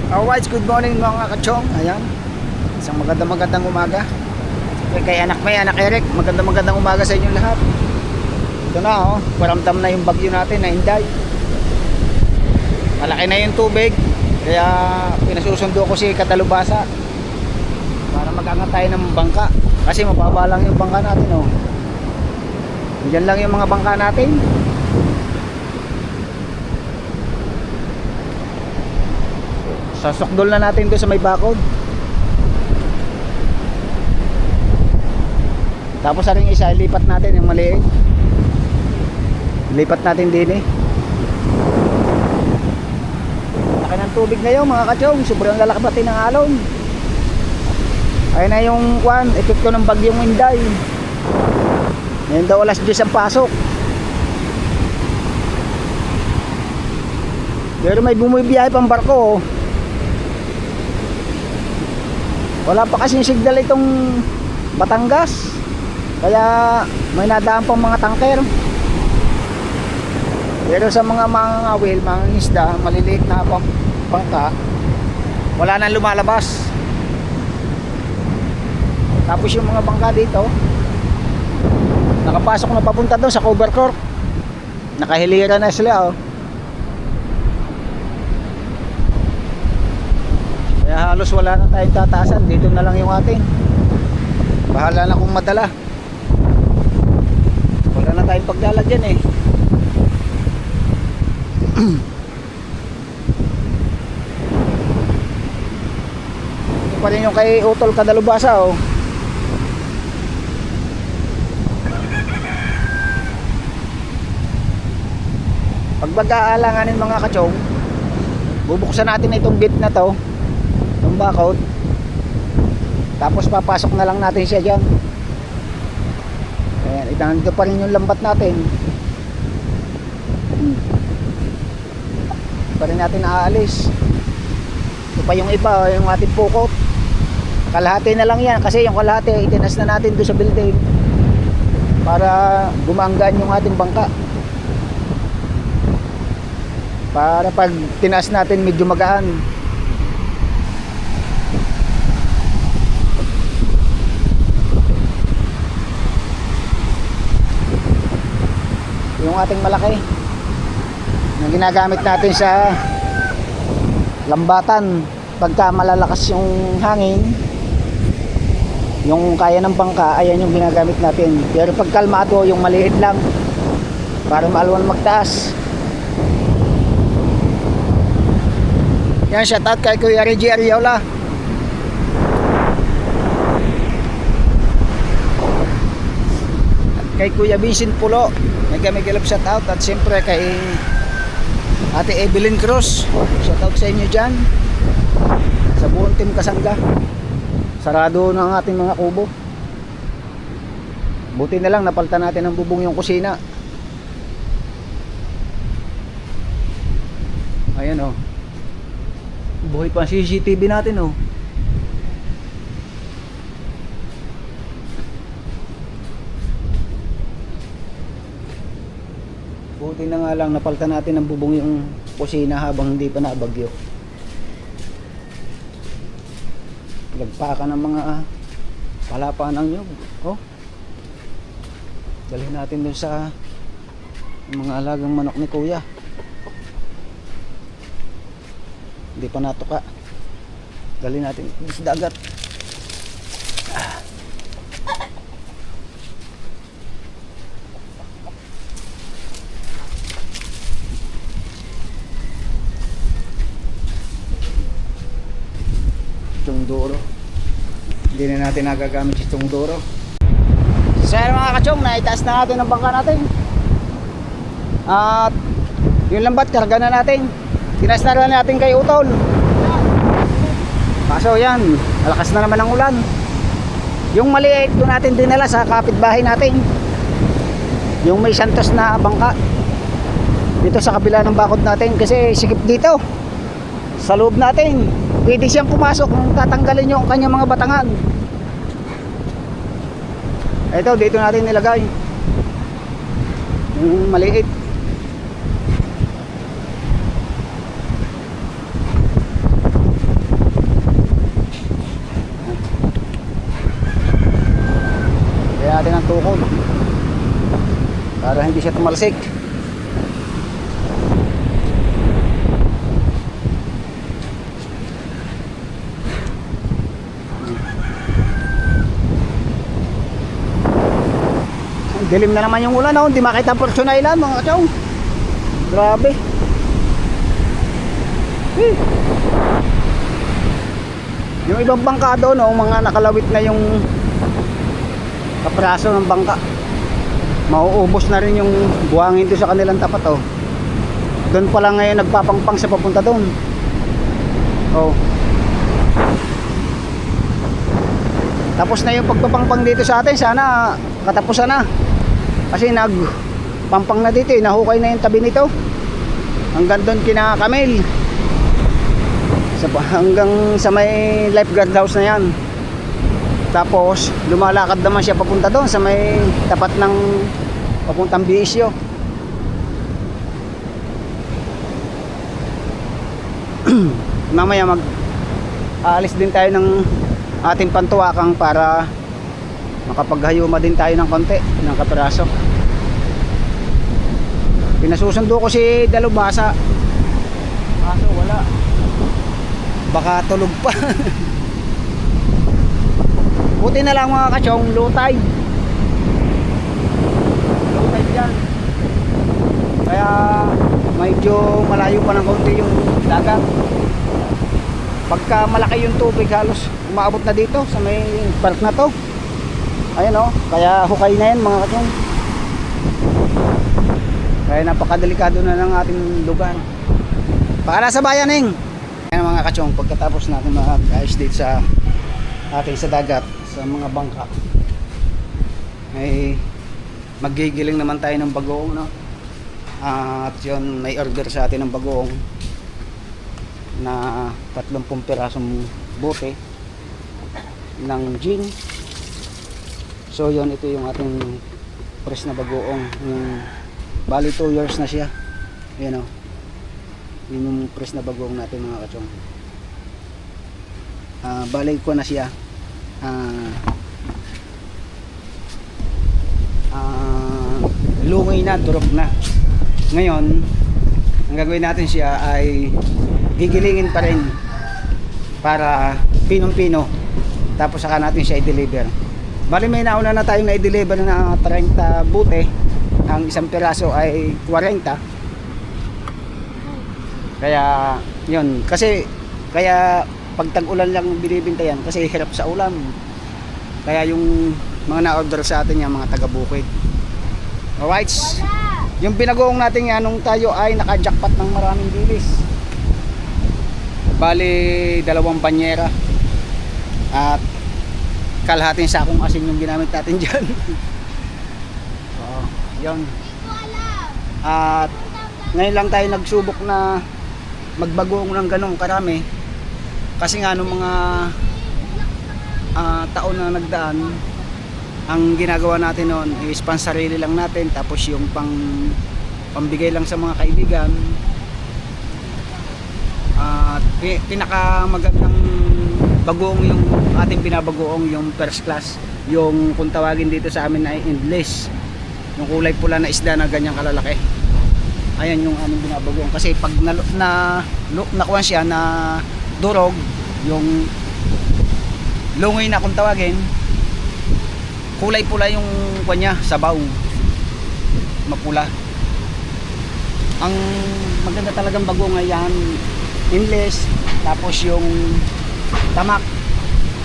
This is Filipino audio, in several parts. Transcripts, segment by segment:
Alright, good morning mga kachong. Ayan, isang magandang umaga. Kay anak May, anak Eric, magandang umaga sa inyong lahat. Ito na paramdam na yung bagyo natin na Inday. Malaki na yung tubig, kaya pinasusundo ko si Catalubasa para mag-angat tayo ng bangka. Kasi mababa lang yung bangka natin Diyan lang yung mga bangka natin. Sasukdol na natin doon sa may bakod. Tapos sa ring isa, ilipat natin yung maliit. Ilipat natin din Laki ng tubig ngayon mga kachong. Sobrang lalaki ng alon. Ayun na yung epekto ng bagyong Inday. Ngayon daw alas 10 ang pasok. Pero may bumibiyahe pang barko Wala pa kasing signal itong Batangas, kaya may nadaan pang mga tanker. Pero sa mga mangangawil, mga isda, maliliit na bangka, wala nang lumalabas. Tapos yung mga bangka dito nakapasok na papunta doon sa cover cork. Nakahilira na sila Kaya halos wala na tayong tataasan. Dito na lang yung atin. Bahala na kung madala. Wala na tayong paglalagyan Ito pa rin yung kay Utol Catalubasa Pag mag-aalanganin mga kachong, bubuksan natin itong bit na to, itong bakod, tapos papasok na lang natin siya dyan. Ayan, itangan pa rin yung lambat natin. Pa rin natin naaalis. Ito pa yung iba, yung ating pukot. Kalahati na lang yan, kasi yung kalahati itinas na natin doon sa building para gumanggaan yung ating bangka, para pag tinaas natin medyo magaan. Yung ating malaki na ginagamit natin sa lambatan pagka malalakas yung hangin, yung kaya ng bangka, ayan yung ginagamit natin. Pero pag kalmado, yung maliit lang para maalwan magtaas. Yan, shout out kay Kuya Reggie Ariola. At kay Kuya Vincent Pulo, mega love shout out. At siyempre kay Ate Evelyn Cruz, shout out sa inyo dyan, sa buong team Kasangga. Sarado na ang ating mga kubo. Buti na lang napalitan natin ng bubong yung kusina. Ayan buhay pa ang CCTV natin Buti na nga lang napalitan natin ng bubong yung kusina habang hindi pa nabagyo. Lagpakan ng mga palapaan ng nyug. Dalhin natin dun sa mga alagang manok ni Kuya. Hindi pa natuka. Dalhin natin sa dagat. Duro. Hindi na natin nagagamit itong duro. So mga kachong, naitaas na natin ang bangka natin. At yung lambat, karga na natin. Tinaas na natin kay Utol. Kaso yan, malakas na naman ang ulan. Yung maliit doon natin dinala sa kapitbahay natin, yung may santos na bangka dito sa kabila ng bakod natin, kasi sikip dito sa loob natin. Pwede siyang pumasok kung tatanggalin yung kanyang mga batangan. Ito, dito natin nilagay yung maliit. hindi siya tumalsik. Dilim na naman yung ulan, oh. Hindi makita ang Fortune Island, mga katsong. Grabe. Yung ibang bangka doon, oh, mga nakalawit na yung kapraso ng bangka. Mauubos na rin yung buhangin doon sa kanilang tapat, oh. Doon pa lang ngayon nagpapangpang sa papunta doon. Oh. Tapos na yung pagpapangpang dito sa atin, sana katapusan na. Kasi nagpampang na dito, nahukay na yung tabi nito. Hanggang doon kina Camille. Hanggang sa may lifeguard house na yan. Tapos lumalakad naman siya papunta doon sa may tapat ng papuntang Biisyo. Mamaya aalis din tayo ng ating pantuwakang para makapaghayuma din tayo ng konti ng kapiraso. Pinasusundo ko si Dalubhasa, kaso wala, baka tulog pa. Buti na lang mga katsong, low tide dyan, kaya medyo malayo pa ng konti yung dagat. Pagka malaki yung tubig, halos umaabot na dito sa may park na to. Ayan, oh, kaya hukay na yan mga katsong. Kaya napakadelikado na ng ating lugar. Para sa bayaning. Ayan mga katsong, pagkatapos natin mag-ayos dito sa ating sa dagat, sa mga bangka, ay magigiling naman tayo ng bagoong, no? At yun, may order sa atin ng bagoong na 30 pirasong bote ng gin. So yun, ito yung ating press na bagoong. Yung bali 2 years na siya. Ayan, o. Yun yung press na bagoong natin mga katsong. Bali ko na siya. Lungoy na, durog na. Ngayon, ang gagawin natin siya ay gigilingin pa rin para pinong-pino. Tapos saka natin siya i-deliver. Bali may nauna na tayong na-deliver na 30 bote. Ang isang piraso ay 40. Kaya yun, kasi kaya pag tag-ulan lang binibinta yan kasi hirap sa ulan. Kaya yung mga na-order sa atin yung mga taga-Bukid. Alright, yung pinagoong natin yan nung tayo ay naka-jackpot ng maraming dilis. Bali 2 banyera at kalahating sakong asin yung ginamit natin dyan. So yun, at ngayon lang tayo nagsubok na magbagoong ng ganong karami. Kasi nga nung mga taon na nagdaan, ang ginagawa natin noon is pansarili lang natin, tapos yung pambigay lang sa mga kaibigan. At pinakamagandang bagoong yung ating binabagoong, yung first class, yung kung tawagin dito sa amin ay endless, yung kulay pula na isda na ganyang kalalaki. Ayan yung aming binabagoong. Kasi pag nakuha siya na durog, yung lungoy na kung tawagin, kulay pula yung kanya, sabaw, mapula. Ang maganda talagang bagoong ay yan, endless. Tapos yung tamak,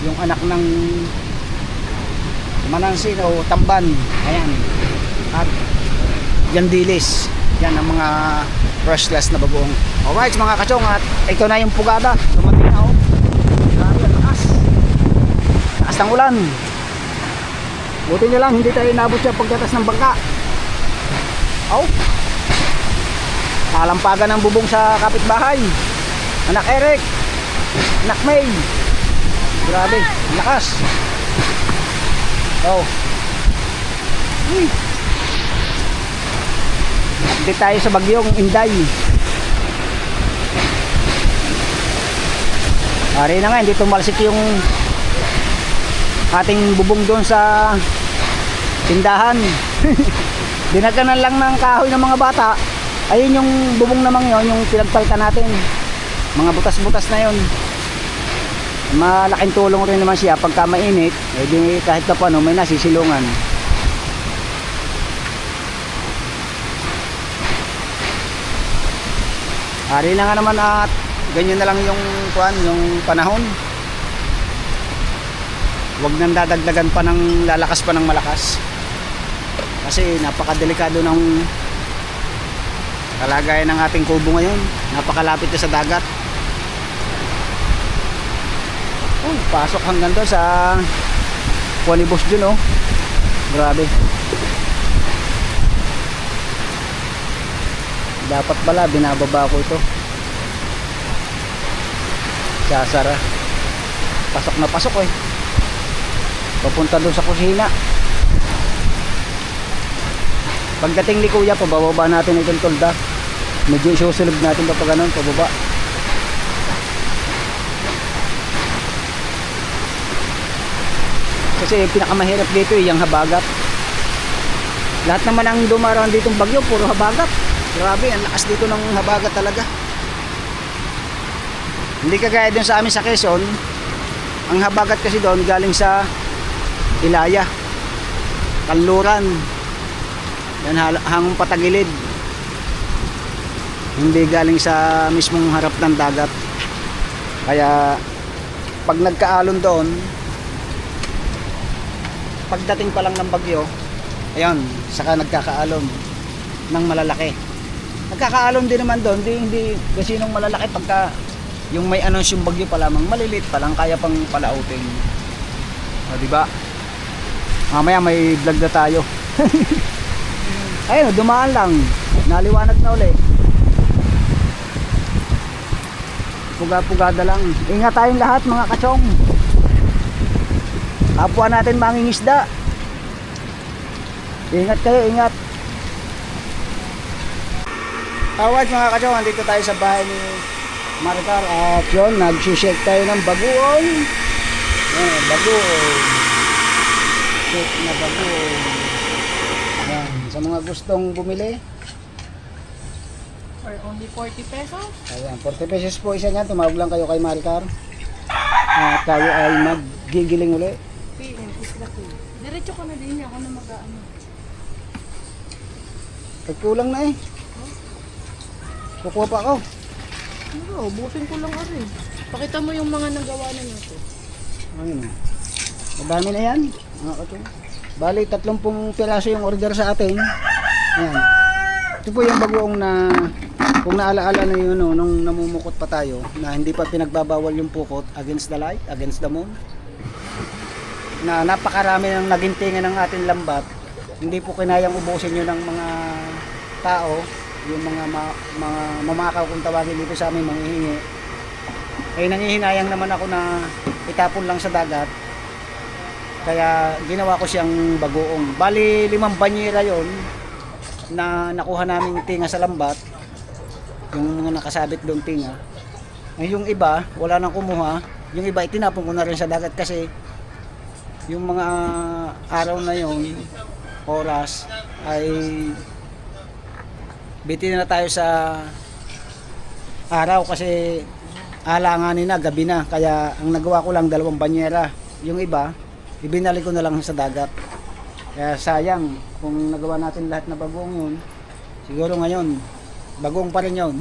yung anak ng manansin o tamban, ayan. At yan dilis, yan ang mga first class na bagoong. Alright mga katsong, at ito na yung pugada. Dumating na, oh. Grabe, ang taas ng ulan. Buti nyo lang hindi tayo inabot siya pagdatas ng bangka. Oh, nalampagan ng bubong sa kapitbahay. Anak Eric, anak May, grabe, lakas. Oh, update tayo sa bagyong Inday. Ari na nga, hindi tumalsik yung ating bubong doon sa tindahan. Dinaganan lang ng kahoy ng mga bata. Ayun yung bubong namang yon, yung pinagpalitan natin. Mga butas-butas na yon. Malaking tulong rin naman siya pagka mainit, eh di kahit na paano may nasisilungan. Ari na nga naman at ganyan na lang yung panahon. Huwag nang dadagdagan pa ng lalakas pa ng malakas. Kasi napakadelikado ng kalagayan ng ating kubo ngayon. Napakalapit na sa dagat. Oh, pasok hanggang doon sa Kuanibos dun, oh. Grabe. Dapat pala binababa ko ito. Sasara. Pasok na pasok, eh. Papunta doon sa kusina. Pagdating ni Kuya, pababa natin itong tolda. Medyo isusulog natin kapag ganun, pababa. Kasi yung pinakamahirap dito yung habagat. Lahat naman ang dumaraan ditong bagyo, puro habagat. Grabe, ang lakas dito ng habagat talaga. Hindi kagaya dun sa amin sa Quezon. Ang habagat kasi doon galing sa Ilaya, Kanluran. Yan, hangong patagilid. Hindi galing sa mismong harap ng dagat. Kaya pag nagkaalon doon, pagdating pa lang ng bagyo, ayun, saka nagkakaalon ng malalaki. Nagkakaalon din naman doon, hindi kasi nung malalaki pagka yung may anons yung bagyo pa lamang, maliliit pa lang, kaya pang palauting. O, diba? Mamaya may vlog na tayo. Ayun, dumaan lang. Naliwanag na uli. Puga-pugada lang. Ingat tayong lahat mga kachong. Kapwa natin mangingisda. Ingat kayo, ingat. Alright mga kachong, andito tayo sa bahay ni Maricar. At yun, nag-shake tayo ng bagoong. Yan, bagoong. Shake na bagoong. Yan, sa mga gustong bumili. For only 40 pesos? Ayan, 40 pesos po isa niyan. Tumawag lang kayo kay Maricar. At tayo ay maggigiling uli. PM is the key. Diretso ka na din, ako na mag-ano. Kulang na eh. Kukuha pa ako. Ano, ubusin ko lang rin. Pakita mo yung mga nagawa na natin. Ayun. Madami na yan. Mga kachong. Bali, 30 piraso yung order sa atin. Ayan. Ito po yung bagoong na kung naalaala na yun, no, nung namumukot pa tayo na hindi pa pinagbabawal yung pukot against the light, against the moon, na napakarami ng nagintingan ng ating lambat. Hindi po kinayang ubusin yun ng mga tao, yung mga mamakaw kung tawagin dito sa amin, manghihingi. Ay nangihinayang naman ako na itapon lang sa dagat, kaya ginawa ko siyang bagoong. Bali 5 banyera yon na nakuha naming tinga sa lambat, yung mga nakasabit doon tinga. Ay yung iba wala nang kumuha, yung iba itinapon ko na rin sa dagat kasi yung mga araw na yon, oras ay bitin na tayo sa araw kasi alanganin na, gabi na. Kaya ang nagawa ko lang 2 banyera, yung iba ibinalik ko na lang sa dagat. Kaya sayang kung nagawa natin lahat na bagoong yun. Siguro ngayon bagoong pa rin yun.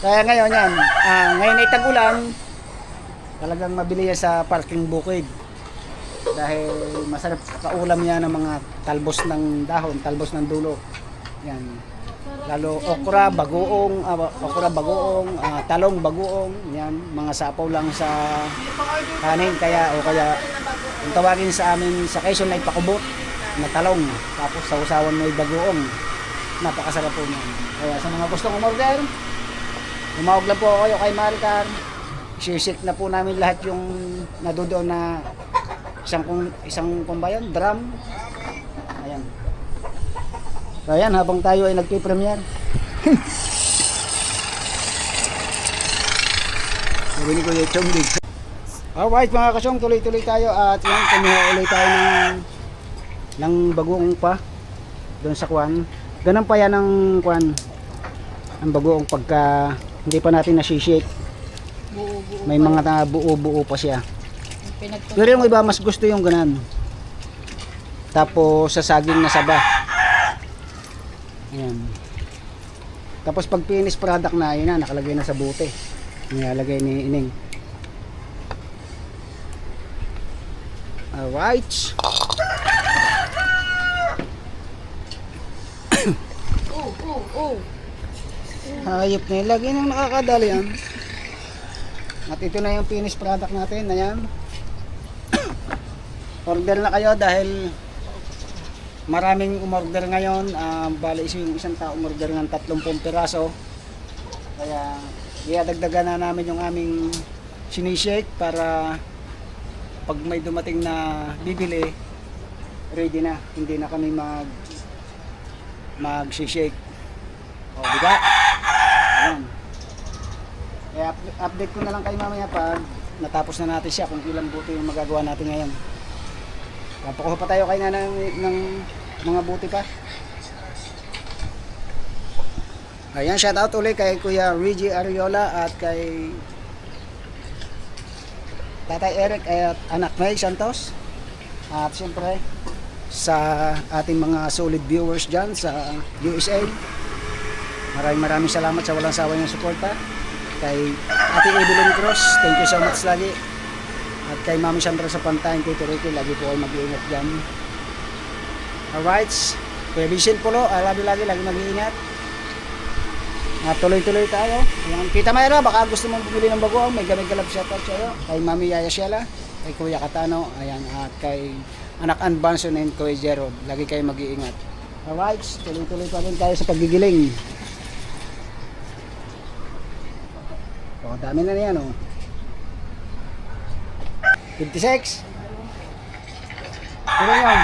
Kaya ngayon yan, ngayon ay tag-ulan, talagang mabili yan sa parking bukid dahil masarap kaulam yan ng mga talbos ng dahon, talbos ng dulo yan. Lalo okra, bagoong, talong, bagoong, yan, mga sapaw lang sa kanin. Kaya kung tawagin sa amin sa Quezon ay pakubot na talong, tapos sa usawan may bagoong. Napakasarap po yan. Kaya sa mga gustong umorder, tumawag lang po kayo kay Maricar. Sisik na po namin lahat yung nadudoon na isang kumbayan, drum. Ayan. So ayan, habang tayo ay nagpi-premiere. Sabi ni Kuya Chong. Alright mga kasyong, tuloy-tuloy tayo at yan, kumuha ulit tayo ng ng bagoong pa doon sa kwan. Ganun pa yan ang kwan, ang bagoong pagka hindi pa natin nasi-shake. Buo-buo. May mga buo-buo pa siya. Pinagtutunan. Pero yung iba mas gusto yung ganan. Tapos sa saging na saba. Ayan. Tapos pag finished product na, yun na, nakalagay na sa bote. Nilalagay ni Ining. Alright. Oh. Hayop na yun. Lagi nang nakakadali yan. At ito na yung finished product natin. Ayan. Order na kayo dahil maraming umorder ngayon. Bali yung isang tao umorder ng 30 piraso. Kaya iadagdagan na namin yung aming sinishake para pag may dumating na bibili, ready na. Hindi na kami mag-shake. O, diba? Ayan. Kaya update ko na lang kayo mamaya pag natapos na natin siya kung ilang buti yung magagawa natin ngayon. Papakuha pa tayo kayo na ng mga buti pa. Ayan, shout out ulit kay Kuya Reggie Ariola at kay Tatay Eric at anak May Santos. At siyempre sa ating mga solid viewers dyan sa USA. Maraming salamat sa walang sawa niyong suporta. Kay Ate Evelyn Cruz, thank you so much lagi. At kay Mami Sandra sa Pantayin, Tito Ricky, lagi po ay mag-iingat dyan. Alright, Kuya Vincent Polo, lagi mag-iingat. At tuloy-tuloy tayo. Ayan, Tita Mayra, baka gusto mong bumili ng bagoong, may gamay-galab shoutout sa'yo. Kay Mami Yaya Sheila, kay Kuya Katano, ayan, at kay Anak Ann Banson and Kuya Gerald, lagi kayo mag-iingat. Alright, tuloy-tuloy pa rin tayo sa paggigiling. O, dami na yan, oh. 56. Pero yan.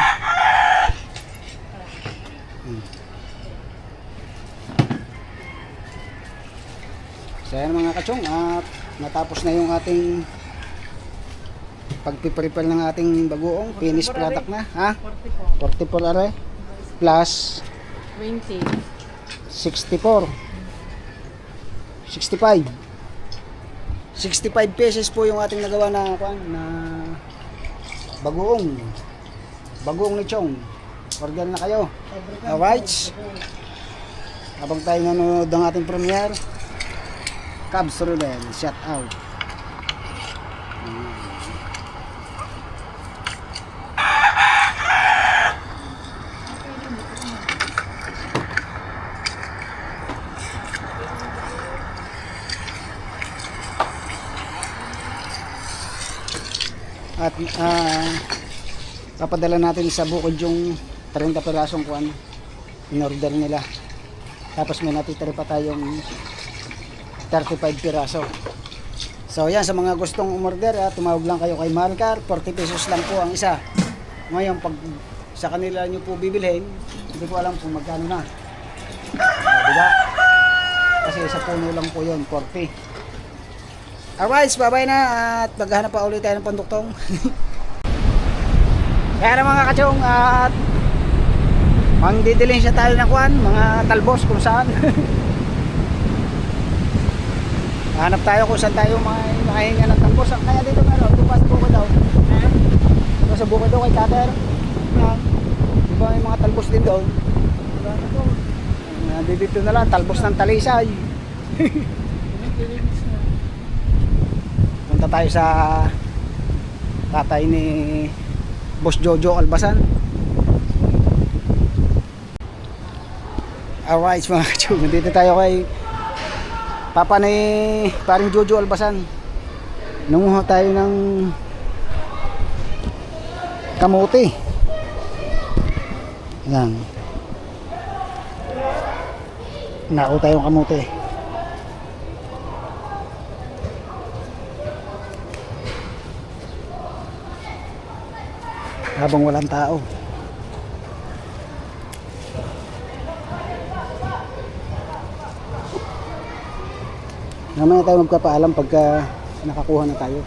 So yan mga kachong, at natapos na yung ating pagpiprepare ng ating bagoong. Finished product na. Ha? 44 are plus 20. 64. 65. 65 pesos po yung ating nagawa na bagoong lechong. Order na kayo. Alright, habang tayo nanonood ng ating premiere, Cubs Rebel, shout out. At papadala natin sa bukod yung 30 pirasong kuwan in order nila. Tapos may natitira pa tayong 35 piraso. So yan, sa mga gustong umorder, tumawag lang kayo kay Marcar. 40 pesos lang po ang isa. Ngayon pag sa kanila nyo po bibilhin, hindi ko alam kung magkano na. Diba? Kasi sa puno lang po yun, 40. Alright, babay na at maghahanap pa ulit tayo ng panduktong. Kaya na mga kachong, at mangdidilin siya tayo ng kuwan, mga talbos kung saan. Hanap tayo kung saan tayo makahinga ng talbos. Kaya dito meron, tupas sa bukod daw. Tupas sa bukod daw kay Kater. Diba may mga talbos din doon. Dito na lang, talbos ng talisay. Punta tayo sa tatay ni Boss Jojo Albasan. Alright mga kachog, dito tayo kay papa ni paring Jojo Albasan. Nanguha tayo ng kamote. Yan. Nako tayong kamote. Habang walang tao. Mamaya tayo magpapaalam pagka nakakuha na tayo.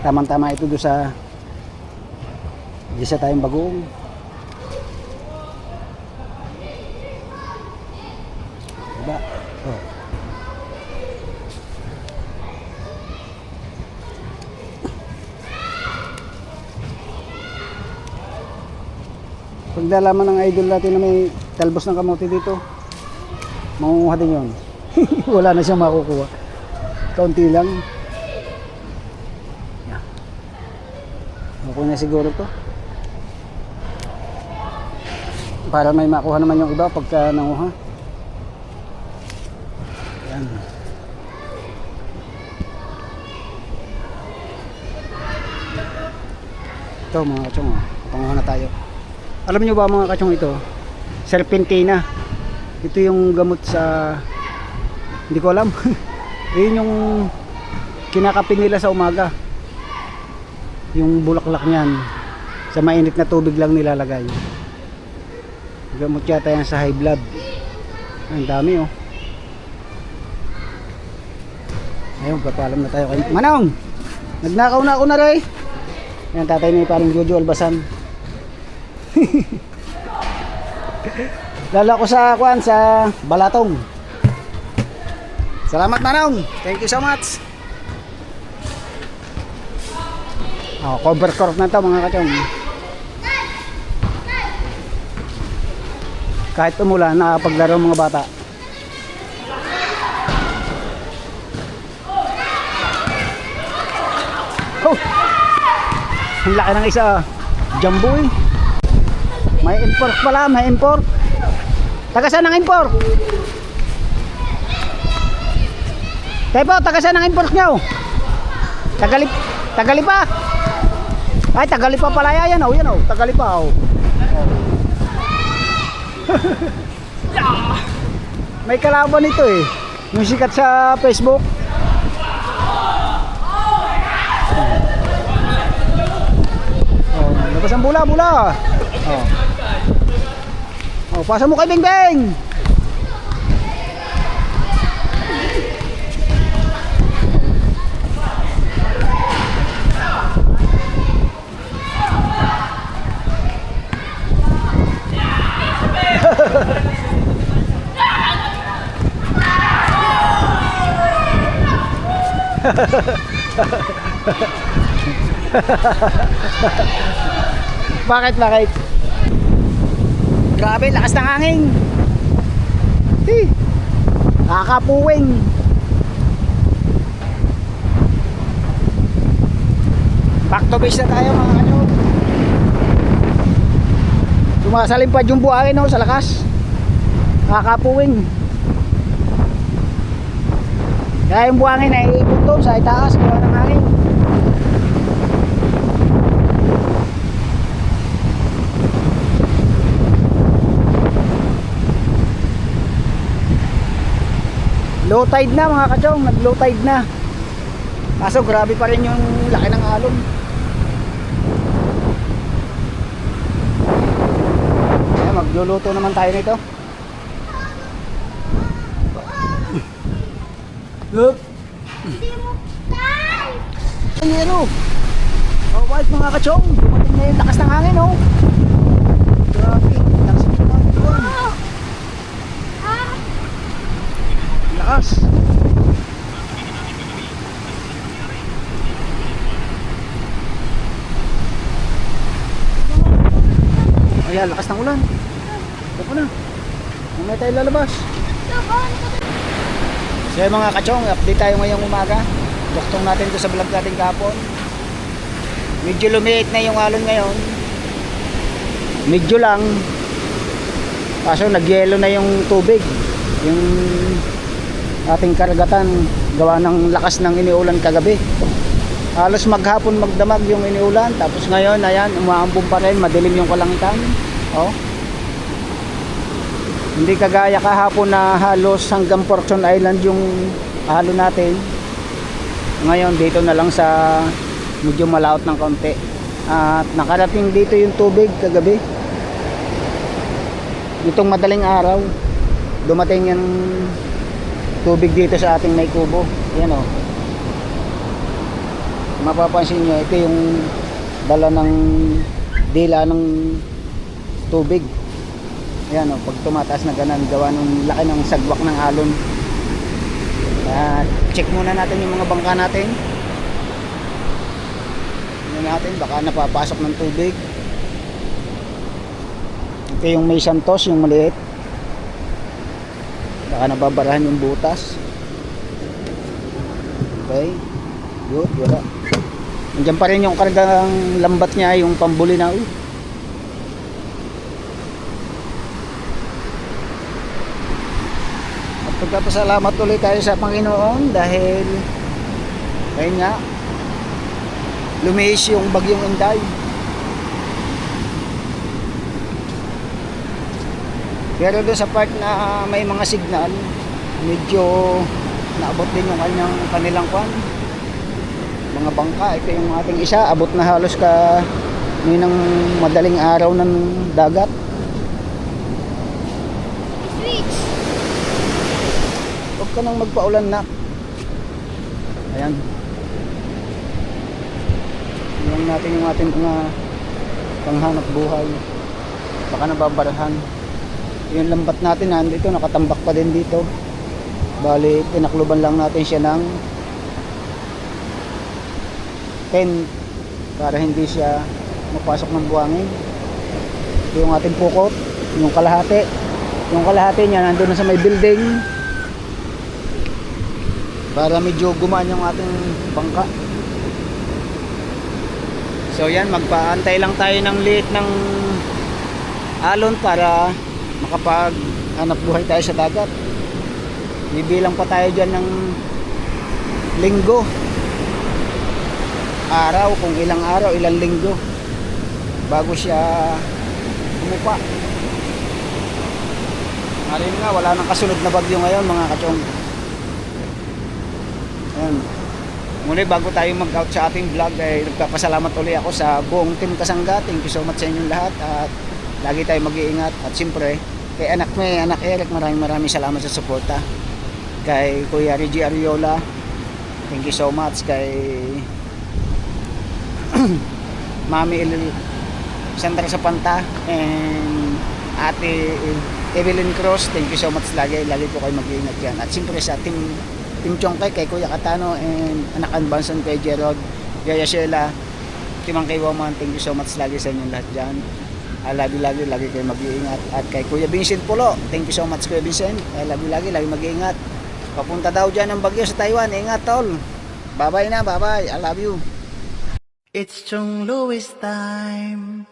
Tamang-tama ito doon sa isa tayong bagoong. Diba? Oh. Pag nalaman ng idol natin na may talbos ng kamote dito, mangunguha din yun. Wala na siyang makukuha. Kaunti lang. Yan. Okay na siguro to. Para may makuha naman yung iba pagka nanguha. Yan. Ito mga kachong, panguha na tayo. Alam nyo ba mga kachong ito? Serpentina. Ito yung gamot sa... Hindi ko alam. Yun yung kinakapin nila sa umaga. Yung bulaklak niyan. Sa mainit na tubig lang nilalagay. Gamot yata yan sa high blood. Ang dami oh. Ayun, papalam na tayo kay Manong! Nagnakaw na ako na rin. Yan tatay ni parang Jojo Albasan. Lala ko sa kuan sa Balatong. Salamat Manong. Thank you so much. Oh, cover crop na to mga kachong. Kahit umulan, nakapaglaro mga bata. Oh! Ang laki ng isa. Jumbo eh. May import pala, may import. Taga saan ang import? Tepo, taga saan ang import nyo? Tagalipa. Ay, Tagalipa pala yan oh, yan oh, Tagalipa oh. May kalaban ito eh. Yung sikat sa Facebook. Oh, labas ang bula. Oh. Oh, pasa mo kay Beng Beng. Bakit? Grabe, lakas ng hangin. Kakapuwing. Back to base na tayo mga kanyo. Sumasalim pa yung buhangin no, sa lakas. Kakapuwing. Kaya yung buhangin ay ipunto sa itaas, gawa ng hangin. Low tide na mga kachong, nag low tide na. Kaso grabe pa rin yung laki ng alon. Kaya magluluto naman tayo nito. Look. Panyero. Oh, white mga kachong, dumating na yung lakas ng hangin oh. Grabe, lakas ng hangin doon. Lakas. Ayan, lakas ng ulan. Ito na. Mamaya tayo lalabas. So mga kachong, update tayo ngayong umaga. Duktong natin ito sa vlog natin kahapon. Medyo lumiit na yung alon ngayon. Medyo lang. Kaso nagyelo na yung tubig. Yung ating karagatan gawa ng lakas ng iniulan kagabi. Halos maghapon magdamag yung iniulan. Tapos ngayon, ayan, umaambon pa rin. Madilim yung kalangitan. Oh. Hindi kagaya kahapon na halos hanggang Fortune Island yung halo natin. Ngayon dito na lang sa medyo malaot ng konti. At nakarating dito yung tubig kagabi. Itong madaling araw dumating yung tubig dito sa ating may kubo. Ayan o. mapapansin nyo, ito yung dala ng dila ng tubig. Ayan o, pag tumataas na ganan, gawa ng laki ng sagwak ng alon. Check muna natin yung mga bangka natin. Tingnan natin, baka napapasok ng tubig. Ito yung may santos, yung maliit. Baka nababarahan yung butas. Okay, good, wala. Nandiyan pa rin yung kargang lambat niya, yung pambuli na. At pagpapasalamat ulit tayo sa Panginoon dahil ayun nga, lumiis yung bagyong Inday. Pero doon sa part na may mga signal, medyo naabot din yung kanilang kwan, mga bangka. Ito yung ating isa, abot na halos ka ng madaling araw ng dagat. Huwag ka nang magpaulan na. Ayan, tingnan natin yung ating mga panghanap buhay, baka nababarahan. Yung lambat natin nandito, nakatambak pa din dito. Bali, tinakluban lang natin siya ng tent para hindi siya mapasok ng buhangin. Ito yung ating pukot, yung kalahati. Yung kalahati niya nandun sa may building para medyo gumaan yung ating bangka. So yan, magpaantay lang tayo ng liit ng alon para makapag-hanap buhay tayo sa dagat. Bibilang pa tayo dyan ng linggo, araw, kung ilang araw, ilang linggo bago siya umupa. Ngayon nga, wala nang kasunod na bagyo ngayon mga kachong. Ayan. Muli, bago tayo mag-out sa ating vlog, ay nagpapasalamat ulit ako sa buong team Kasangga. Thank you so much sa inyong lahat at lagi tayo mag-iingat. At siyempre kay anak Eric, maraming salamat sa suporta. Kay Kuya Reggie Ariola, thank you so much. Kay Mami Sandra Sapanta and Ate Evelyn Cruz, thank you so much. Lagi po kayo mag-iingat yan. At siyempre sa team Chongkay, kay Kuya Katano and anak Anbanson, kay Gerald, Yaya Sheila, Timang kay Woman, thank you so much lagi sa inyong lahat dyan. Lagi kayo mag-iingat. At kay Kuya Vincent Pulo, thank you so much Kuya Vincent. Lagi mag-iingat. Papunta daw dyan ang bagyo sa Taiwan. Ingat tol. Bye bye na, bye bye. I love you. It's Chong Louis time.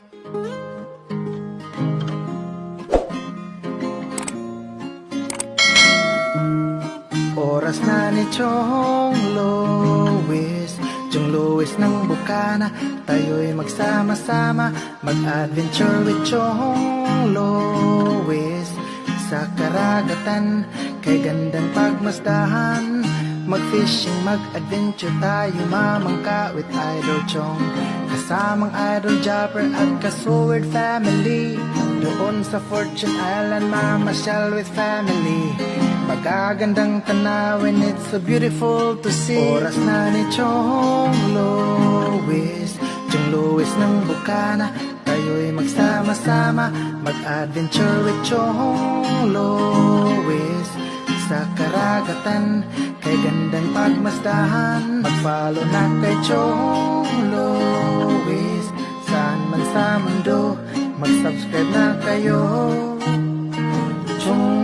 Oras na ni Chong Louis, Chong Louis ng Bukana. Tayo'y magsama-sama, mag-adventure with Chong Louis. Sa karagatan, kay gandang pagmasdahan, mag-fishing, mag-adventure tayo, mamangka with Idol Chong. Kasamang Idol Jumper at Kasword family. Doon sa Fortune Island, mamasyal with family. Magagandang tanawin, it's so beautiful to see. Oras na ni Chong Louis, Chong Louis ng Bukana. Tayo'y magsama-sama, mag-adventure with Chong Louis. Sa karagatan, kay gandang pagmasdahan, mag-follow na kay Chong Louis. Saan man sa mundo, mag-subscribe na kayo. Chong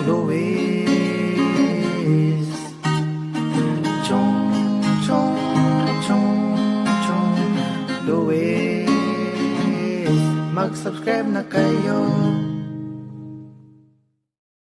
Louis. Chong Louis. Mag-subscribe na kayo.